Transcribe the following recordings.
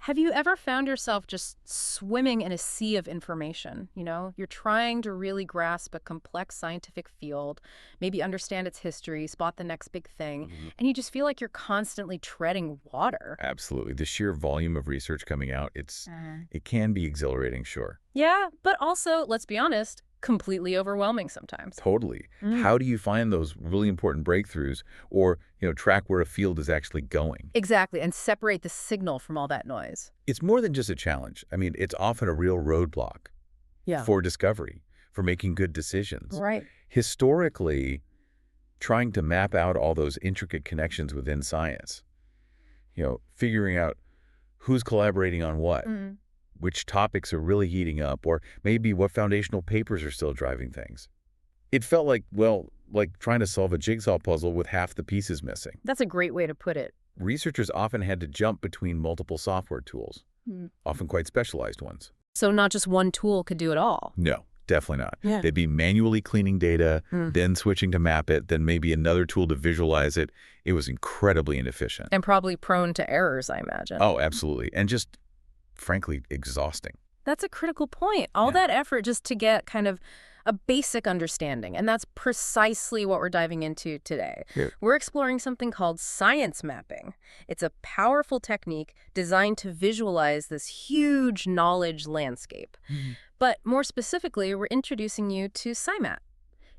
Have you ever found yourself just swimming in a sea of information? You're trying to really grasp a complex scientific field, maybe understand its history, spot the next big thing, Mhm. and you just feel like you're constantly treading water. Absolutely. The sheer volume of research coming out, Mhm. it can be exhilarating, sure. Yeah, but also, let's be honest, completely overwhelming sometimes. Totally. Mm. How do you find those really important breakthroughs or, track where a field is actually going? Exactly, and separate the signal from all that noise. It's more than just a challenge. I mean, it's often a real roadblock Yeah. for discovery, for making good decisions. Right. Historically, trying to map out all those intricate connections within science, figuring out who's collaborating on what, Mm. which topics are really heating up, or maybe what foundational papers are still driving things. It felt like, well, like trying to solve a jigsaw puzzle with half the pieces missing. That's a great way to put it. Researchers often had to jump between multiple software tools, Mm. often quite specialized ones. So not just one tool could do it all. No, definitely not. Yeah. They'd be manually cleaning data, Mm. then switching to map it, then maybe another tool to visualize it. It was incredibly inefficient. And probably prone to errors, I imagine. Oh, absolutely. And just, frankly, exhausting. That's a critical point. All Yeah. that effort just to get kind of a basic understanding. And that's precisely what we're diving into today. Yeah. We're exploring something called science mapping. It's a powerful technique designed to visualize this huge knowledge landscape. But more specifically, we're introducing you to SciMAT.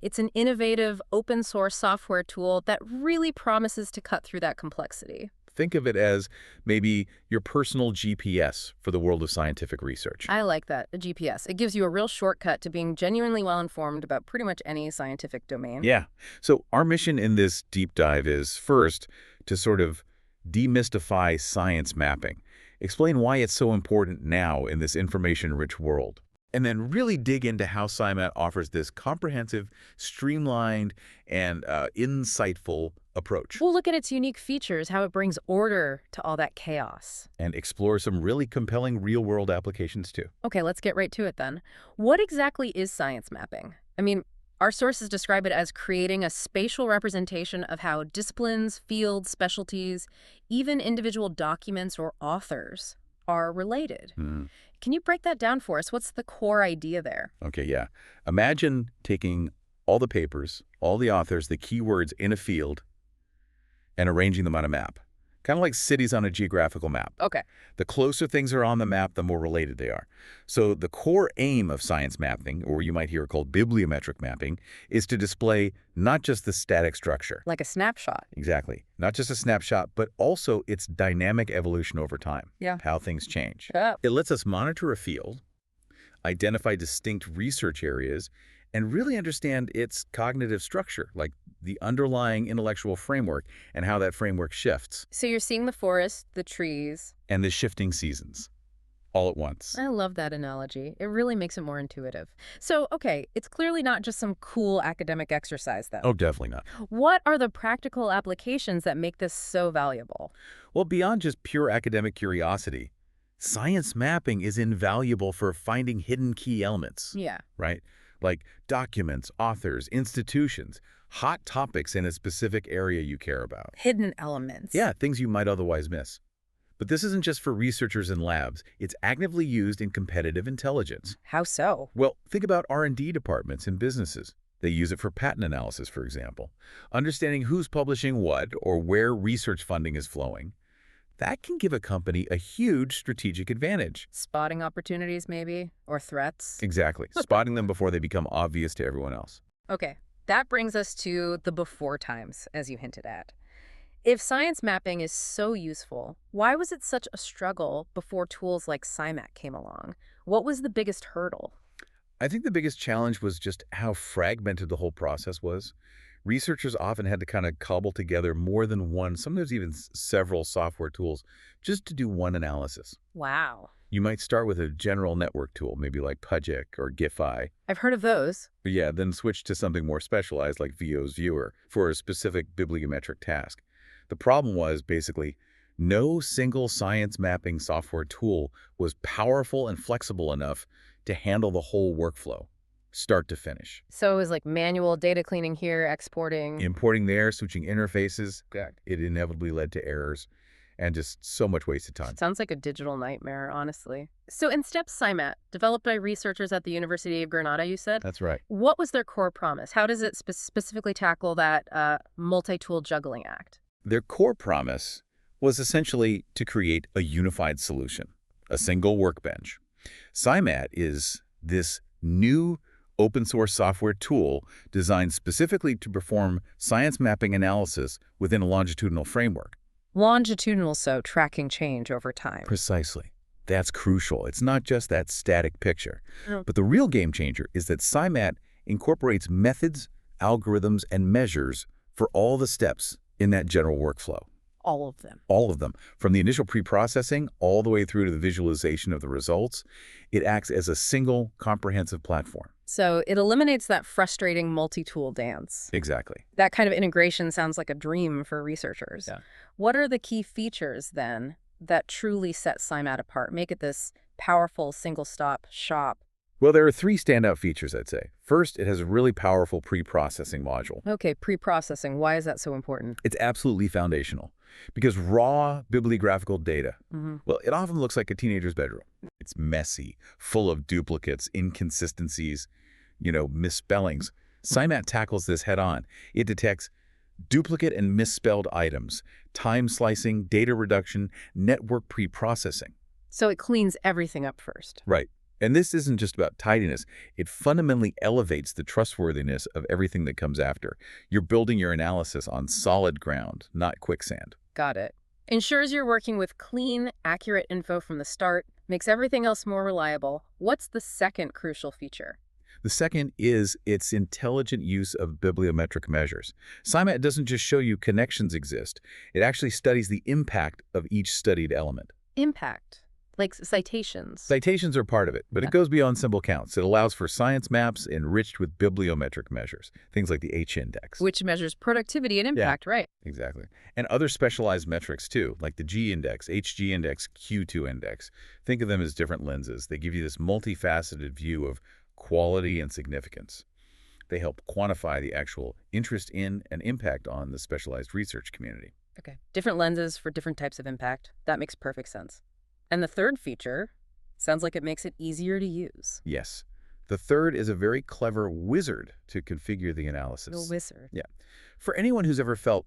It's an innovative open source software tool that really promises to cut through that complexity. Think of it as maybe your personal GPS for the world of scientific research. I like that, a GPS. It gives you a real shortcut to being genuinely well-informed about pretty much any scientific domain. Yeah. So our mission in this deep dive is, first, to sort of demystify science mapping, explain why it's so important now in this information-rich world, and then really dig into how SciMAT offers this comprehensive, streamlined, and insightful approach, We'll look at its unique features, how it brings order to all that chaos. and explore some really compelling real-world applications too. Okay, let's get right to it then. What exactly is science mapping? I mean, our sources describe it as creating a spatial representation of how disciplines, fields, specialties, even individual documents or authors are related. Hmm. Can you break that down for us? What's the core idea there? Okay, yeah. Imagine taking all the papers, all the authors, the keywords in a field, and arranging them on a map. Kind of like cities on a geographical map. Okay. The closer things are on the map, the more related they are. So the core aim of science mapping, or you might hear it called bibliometric mapping, is to display not just the static structure. Like a snapshot. Exactly. Not just a snapshot, but also its dynamic evolution over time. Yeah. How things change. Yeah. It lets us monitor a field, identify distinct research areas, and really understand its cognitive structure, like the underlying intellectual framework and how that framework shifts, So you're seeing the forest, the trees. and the shifting seasons all at once. I love that analogy. It really makes it more intuitive. So, okay, it's clearly not just some cool academic exercise, though. Oh, definitely not. What are the practical applications that make this so valuable? Well, beyond just pure academic curiosity, science mapping is invaluable for finding hidden key elements, Yeah. right? Like documents, authors, institutions, hot topics in a specific area you care about. Hidden elements. Yeah, things you might otherwise miss. But this isn't just for researchers in labs. It's actively used in competitive intelligence. How so? Well, think about R&D departments in businesses. They use it for patent analysis, for example. Understanding who's publishing what or where research funding is flowing, that can give a company a huge strategic advantage. Spotting opportunities, maybe? Or threats? Exactly. Spotting them before they become obvious to everyone else. Okay, that brings us to the before times, as you hinted at. If science mapping is so useful, why was it such a struggle before tools like SciMAT came along? What was the biggest hurdle? I think the biggest challenge was just how fragmented the whole process was. Researchers often had to kind of cobble together more than one, sometimes even several software tools, just to do one analysis. Wow. You might start with a general network tool, maybe like Pujik or GIFI. I've heard of those. But yeah, then switch to something more specialized like VO's Viewer for a specific bibliometric task. The problem was basically no single science mapping software tool was powerful and flexible enough to handle the whole workflow, start to finish. So it was like manual data cleaning here, exporting. Importing there, switching interfaces, it inevitably led to errors. and just so much wasted time. Sounds like a digital nightmare, honestly. So in STEP SciMAT, developed by researchers at the University of Granada, you said? That's right. What was their core promise? How does it specifically tackle that multi-tool juggling act? Their core promise was essentially to create a unified solution, a single workbench. SciMAT is this new open-source software tool designed specifically to perform science mapping analysis within a longitudinal framework. Longitudinal, so tracking change over time. Precisely. That's crucial. It's not just that static picture. Oh. But the real game changer is that SciMAT incorporates methods, algorithms, and measures for all the steps in that general workflow. All of them. All of them. From the initial pre-processing all the way through to the visualization of the results, it acts as a single comprehensive platform. So it eliminates that frustrating multi-tool dance. Exactly. That kind of integration sounds like a dream for researchers. Yeah. What are the key features, then, that truly set SciMAT apart, make it this powerful single-stop shop? Well, there are three standout features, I'd say. First, it has a really powerful pre-processing module. Okay, pre-processing. Why is that so important? It's absolutely foundational because raw bibliographical data, well, it often looks like a teenager's bedroom. It's messy, full of duplicates, inconsistencies, misspellings. SciMAT tackles this head-on. It detects duplicate and misspelled items, time slicing, data reduction, network pre-processing. So it cleans everything up first. Right. And this isn't just about tidiness. It fundamentally elevates the trustworthiness of everything that comes after. You're building your analysis on solid ground, not quicksand. Got it. Ensures you're working with clean, accurate info from the start, makes everything else more reliable. What's the second crucial feature? The second is its intelligent use of bibliometric measures. SciMAT doesn't just show you connections exist. It actually studies the impact of each studied element. Impact. Like citations. Citations are part of it, but it goes beyond simple counts. It allows for science maps enriched with bibliometric measures, things like the H-index. Which measures productivity and impact, right? Exactly. And other specialized metrics, too, like the G-index, HG-index, Q2-index. Think of them as different lenses. They give you this multifaceted view of quality and significance. They help quantify the actual interest in and impact on the specialized research community. Okay. Different lenses for different types of impact. That makes perfect sense. And the third feature sounds like it makes it easier to use. Yes. The third is a very clever wizard to configure the analysis. The wizard. Yeah. For anyone who's ever felt,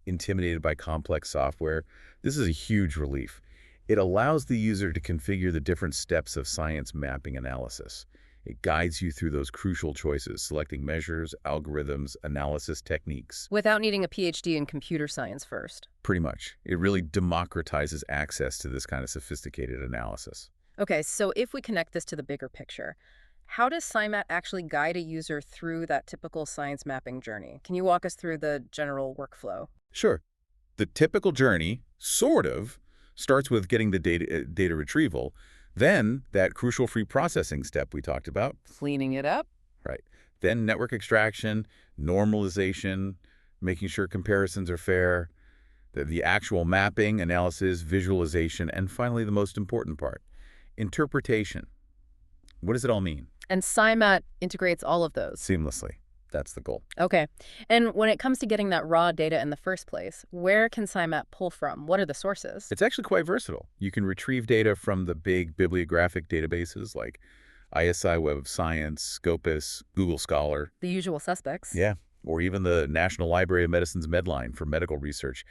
intimidated by complex software, this is a huge relief. It allows the user to configure the different steps of science mapping analysis. It guides you through those crucial choices, selecting measures, algorithms, analysis techniques. Without needing a PhD in computer science first. Pretty much. It really democratizes access to this kind of sophisticated analysis. Okay, so if we connect this to the bigger picture, how does SciMAT actually guide a user through that typical science mapping journey? Can you walk us through the general workflow? Sure. The typical journey, sort of, starts with getting the data retrieval, then that crucial pre-processing step we talked about. Cleaning it up? Right. Then network extraction, normalization, making sure comparisons are fair, the actual mapping, analysis, visualization, and finally the most important part, interpretation. What does it all mean? And SciMAT integrates all of those. Seamlessly. That's the goal. Okay. And when it comes to getting that raw data in the first place, where can SciMAT pull from? What are the sources? It's actually quite versatile. You can retrieve data from the big bibliographic databases like ISI Web of Science, Scopus, Google Scholar. The usual suspects. Yeah. Or even the National Library of Medicine's Medline for medical research.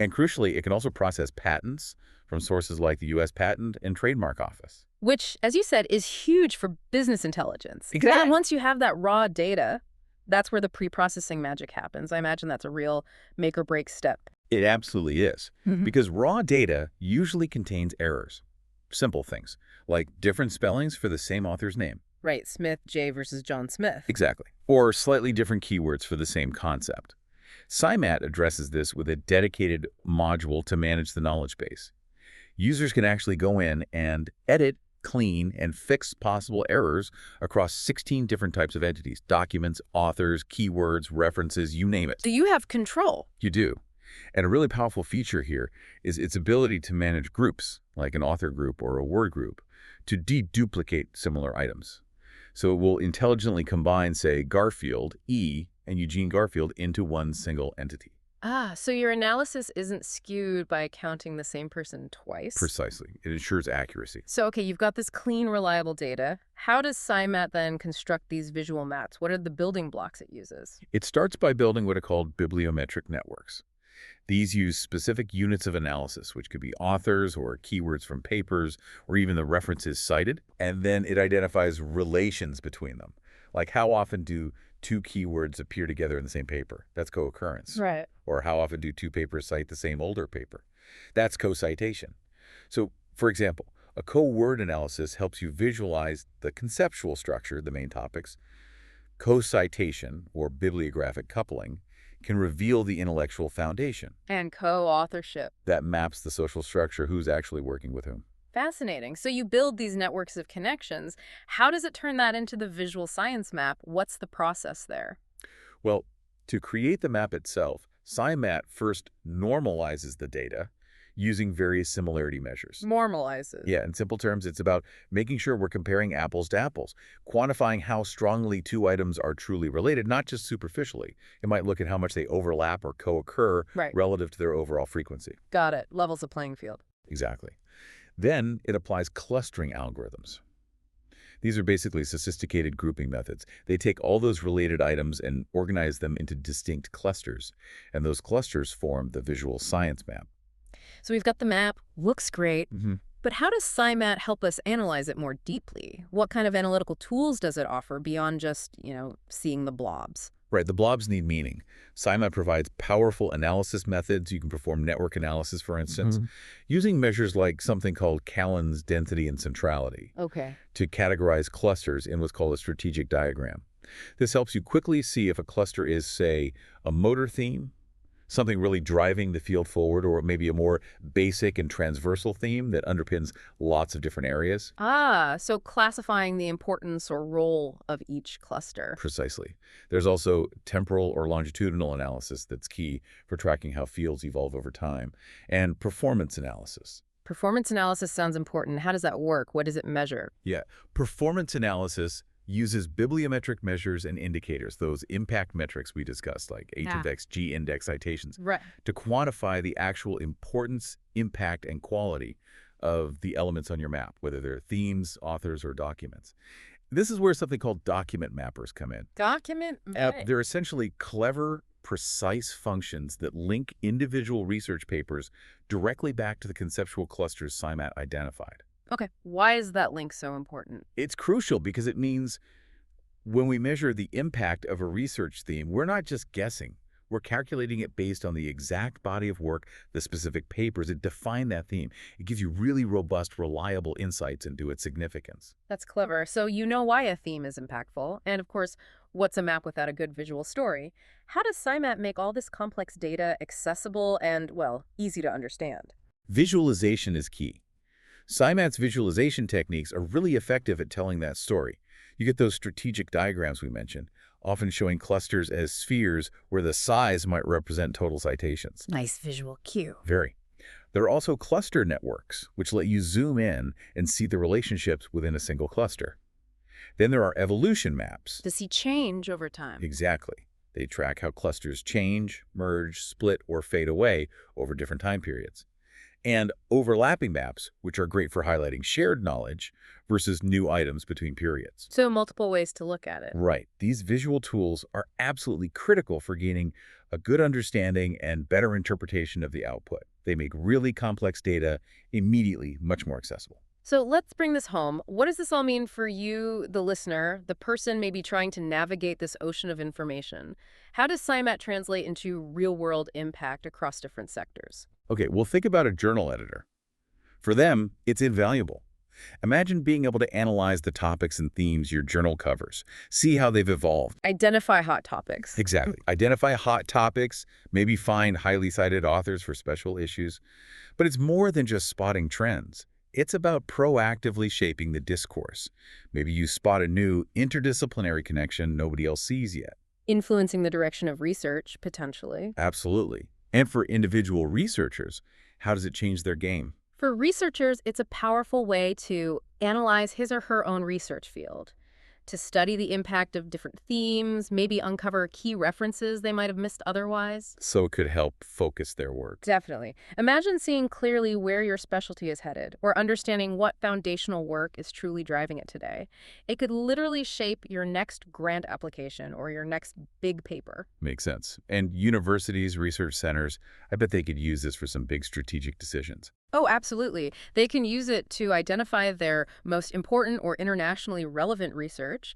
And crucially, it can also process patents from sources like the U.S. Patent and Trademark Office. Which, as you said, is huge for business intelligence. Exactly. And once you have that raw data, that's where the pre-processing magic happens. I imagine that's a real make or break step. It absolutely is. Because raw data usually contains errors. Simple things, like different spellings for the same author's name. Right, Smith, J versus John Smith. Exactly. Or slightly different keywords for the same concept. SciMAT addresses this with a dedicated module to manage the knowledge base. Users can actually go in and edit, clean, and fix possible errors across 16 different types of entities, documents, authors, keywords, references, you name it. So you have control. You do. And a really powerful feature here is its ability to manage groups, like an author group or a word group, to deduplicate similar items. So it will intelligently combine, say, Garfield, E, and Eugene Garfield into one single entity. Ah, so your analysis isn't skewed by counting the same person twice? Precisely. It ensures accuracy. So, okay, you've got this clean, reliable data. How does SciMAT then construct these visual maps? What are the building blocks it uses? It starts by building what are called bibliometric networks. These use specific units of analysis, which could be authors or keywords from papers or even the references cited, and then it identifies relations between them. Like how often do two keywords appear together in the same paper? That's co-occurrence. Right. Or how often do two papers cite the same older paper? That's co-citation. So, for example, a co-word analysis helps you visualize the conceptual structure, the main topics. Co-citation, or bibliographic coupling, can reveal the intellectual foundation. And co-authorship. That maps the social structure, who's actually working with whom. Fascinating. So you build these networks of connections. How does it turn that into the visual science map? What's the process there? Well, to create the map itself, SciMAT first normalizes the data using various similarity measures. Normalizes. Yeah, in simple terms, it's about making sure we're comparing apples to apples, quantifying how strongly two items are truly related, not just superficially. It might look at how much they overlap or co-occur relative to their overall frequency. Got it. Levels the playing field. Exactly. Then it applies clustering algorithms. These are basically sophisticated grouping methods. They take all those related items and organize them into distinct clusters, and those clusters form the visual science map. So we've got the map, looks great, but how does SciMAT help us analyze it more deeply? What kind of analytical tools does it offer beyond just, seeing the blobs? Right, the blobs need meaning. SciMAT provides powerful analysis methods. You can perform network analysis, for instance, using measures like something called Callan's density and centrality to categorize clusters in what's called a strategic diagram. This helps you quickly see if a cluster is, say, a motor theme, something really driving the field forward, or maybe a more basic and transversal theme that underpins lots of different areas. Ah, so classifying the importance or role of each cluster. Precisely. There's also temporal or longitudinal analysis that's key for tracking how fields evolve over time, and performance analysis. Performance analysis sounds important. How does that work? What does it measure? Yeah, performance analysis uses bibliometric measures and indicators, those impact metrics we discussed, like H-index, G-index citations, to quantify the actual importance, impact, and quality of the elements on your map, whether they're themes, authors, or documents. This is where something called document mappers come in. Document? They're essentially clever, precise functions that link individual research papers directly back to the conceptual clusters SciMAT identified. Okay, why is that link so important? It's crucial because it means when we measure the impact of a research theme, we're not just guessing. We're calculating it based on the exact body of work, the specific papers that define that theme. It gives you really robust, reliable insights into its significance. That's clever. So you know why a theme is impactful. And of course, what's a map without a good visual story? How does SciMAT make all this complex data accessible and, well, easy to understand? Visualization is key. SciMAT's visualization techniques are really effective at telling that story. You get those strategic diagrams we mentioned, often showing clusters as spheres where the size might represent total citations. Nice visual cue. Very. There are also cluster networks, which let you zoom in and see the relationships within a single cluster. Then there are evolution maps. To see change over time. Exactly. They track how clusters change, merge, split, or fade away over different time periods. And overlapping maps, which are great for highlighting shared knowledge versus new items between periods. So multiple ways to look at it. Right. These visual tools are absolutely critical for gaining a good understanding and better interpretation of the output. They make really complex data immediately much more accessible. So let's bring this home. What does this all mean for you, the listener, the person maybe trying to navigate this ocean of information? How does SciMAT translate into real-world impact across different sectors? Okay, well, think about a journal editor. For them, it's invaluable. Imagine being able to analyze the topics and themes your journal covers, see how they've evolved. Identify hot topics. Exactly. Identify hot topics, maybe find highly cited authors for special issues. But it's more than just spotting trends. It's about proactively shaping the discourse. Maybe you spot a new interdisciplinary connection nobody else sees yet. Influencing the direction of research, potentially. Absolutely. And for individual researchers, how does it change their game? For researchers, it's a powerful way to analyze his or her own research field, to study the impact of different themes, maybe uncover key references they might have missed otherwise. So it could help focus their work. Definitely. Imagine seeing clearly where your specialty is headed, or understanding what foundational work is truly driving it today. It could literally shape your next grant application or your next big paper. Makes sense. And universities, research centers, I bet they could use this for some big strategic decisions. Oh, absolutely. They can use it to identify their most important or internationally relevant research.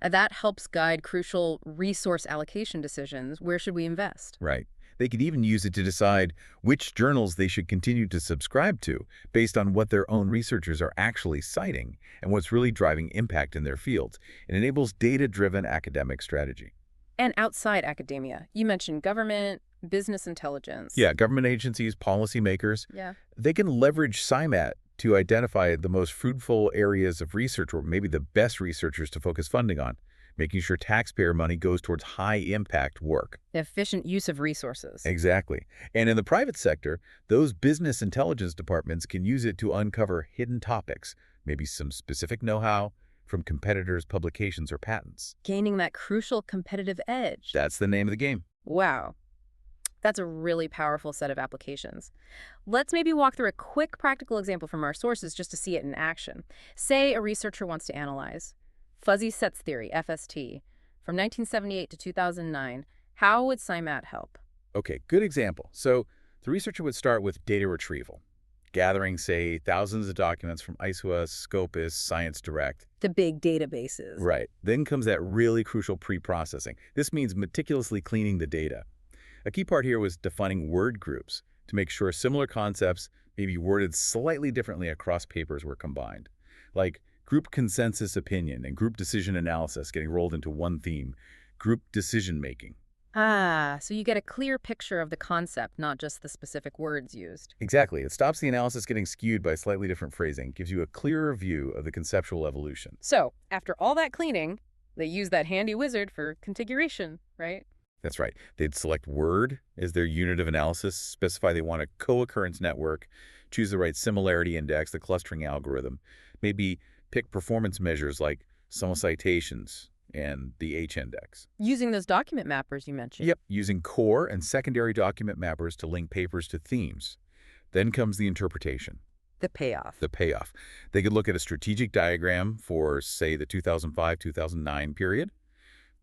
That helps guide crucial resource allocation decisions. Where should we invest? Right. They could even use it to decide which journals they should continue to subscribe to based on what their own researchers are actually citing and what's really driving impact in their fields. It enables data-driven academic strategy. And outside academia, you mentioned government, business intelligence. Yeah, government agencies, policymakers, Yeah. they can leverage SciMAT to identify the most fruitful areas of research or maybe the best researchers to focus funding on, making sure taxpayer money goes towards high-impact work. Efficient use of resources. Exactly. And in the private sector, those business intelligence departments can use it to uncover hidden topics, maybe some specific know-how from competitors' publications or patents. Gaining that crucial competitive edge. That's the name of the game. Wow. That's a really powerful set of applications. Let's maybe walk through a quick practical example from our sources just to see it in action. Say a researcher wants to analyze fuzzy sets theory, FST, from 1978 to 2009. How would SciMAT help? Okay, good example. So the researcher would start with data retrieval, gathering, say, thousands of documents from ISWA, Scopus, ScienceDirect. The big databases. Right. Then comes that really crucial pre-processing. This means meticulously cleaning the data. A key part here was defining word groups to make sure similar concepts, maybe worded slightly differently across papers, were combined. Like group consensus opinion and group decision analysis getting rolled into one theme, group decision-making. Ah, so you get a clear picture of the concept, not just the specific words used. Exactly. It stops the analysis getting skewed by slightly different phrasing, gives you a clearer view of the conceptual evolution. So, after all that cleaning, they use that handy wizard for configuration, right? That's right. They'd select word as their unit of analysis, specify they want a co-occurrence network, choose the right similarity index, the clustering algorithm, maybe pick performance measures like sum of citations and the H-index. Using those document mappers you mentioned. Yep, using core and secondary document mappers to link papers to themes. Then comes the interpretation. The payoff. The payoff. They could look at a strategic diagram for, say, the 2005-2009 period,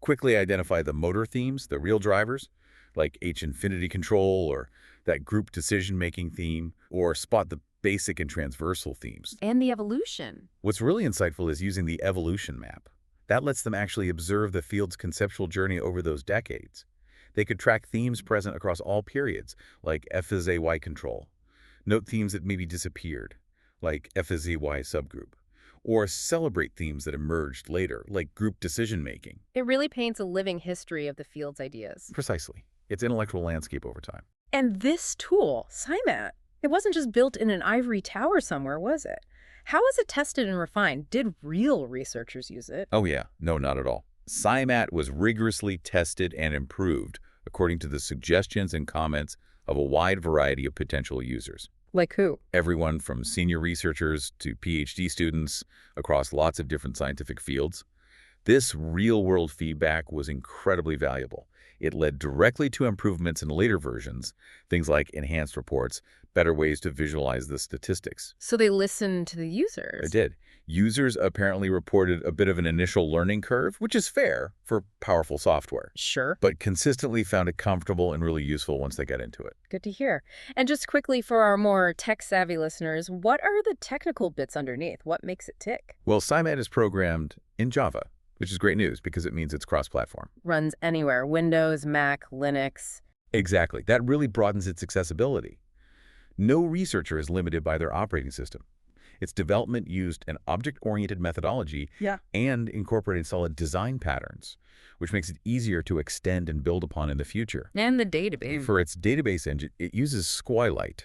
quickly identify the motor themes, the real drivers, like H-infinity control or that group decision-making theme, or spot the basic and transversal themes. And the evolution. What's really insightful is using the evolution map. That lets them actually observe the field's conceptual journey over those decades. They could track themes present across all periods, like F is a Y control. Note themes that maybe disappeared, like F is a Y subgroup. Or celebrate themes that emerged later, like group decision-making. It really paints a living history of the field's ideas. Precisely. Its intellectual landscape over time. And this tool, SciMAT, it wasn't just built in an ivory tower somewhere, was it? How was it tested and refined? Did real researchers use it? Oh yeah, no, not at all. SciMAT was rigorously tested and improved according to the suggestions and comments of a wide variety of potential users. Like who? Everyone from senior researchers to PhD students across lots of different scientific fields. This real-world feedback was incredibly valuable. It led directly to improvements in later versions, things like enhanced reports, better ways to visualize the statistics. So they listened to the users. It did. Users apparently reported a bit of an initial learning curve, which is fair for powerful software, Sure. but consistently found it comfortable and really useful once they got into it. Good to hear. And just quickly for our more tech-savvy listeners, what are the technical bits underneath? What makes it tick? Well, SciMAT is programmed in Java, which is great news because it means it's cross-platform. Runs anywhere. Windows, Mac, Linux. Exactly. That really broadens its accessibility. No researcher is limited by their operating system. Its development used an object-oriented methodology and incorporated solid design patterns, which makes it easier to extend and build upon in the future. And the database. For its database engine, it uses SciLite,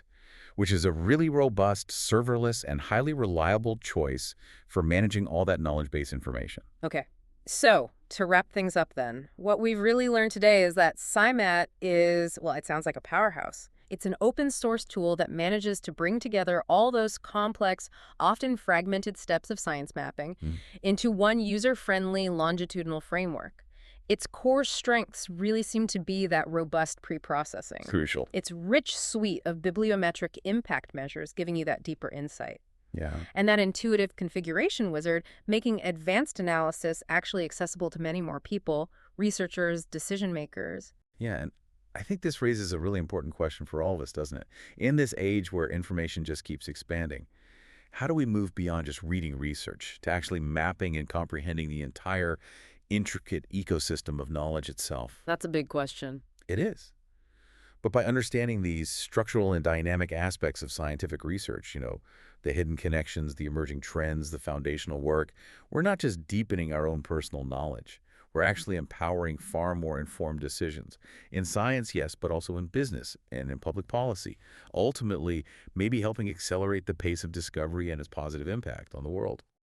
which is a really robust, serverless, and highly reliable choice for managing all that knowledge-based information. Okay. So, to wrap things up then, what we've really learned today is that SciMAT is, well, it sounds like a powerhouse. It's an open source tool that manages to bring together all those complex, often fragmented steps of science mapping Mm, into one user-friendly longitudinal framework. Its core strengths really seem to be that robust pre-processing. crucial. Its rich suite of bibliometric impact measures giving you that deeper insight. Yeah. And that intuitive configuration wizard making advanced analysis actually accessible to many more people, researchers, decision makers. Yeah, and I think this raises a really important question for all of us, doesn't it? In this age where information just keeps expanding, how do we move beyond just reading research to actually mapping and comprehending the entire intricate ecosystem of knowledge itself? That's a big question. It is. But by understanding these structural and dynamic aspects of scientific research, the hidden connections, the emerging trends, the foundational work, we're not just deepening our own personal knowledge. We're actually empowering far more informed decisions. In science, yes, but also in business and in public policy. Ultimately, maybe helping accelerate the pace of discovery and its positive impact on the world.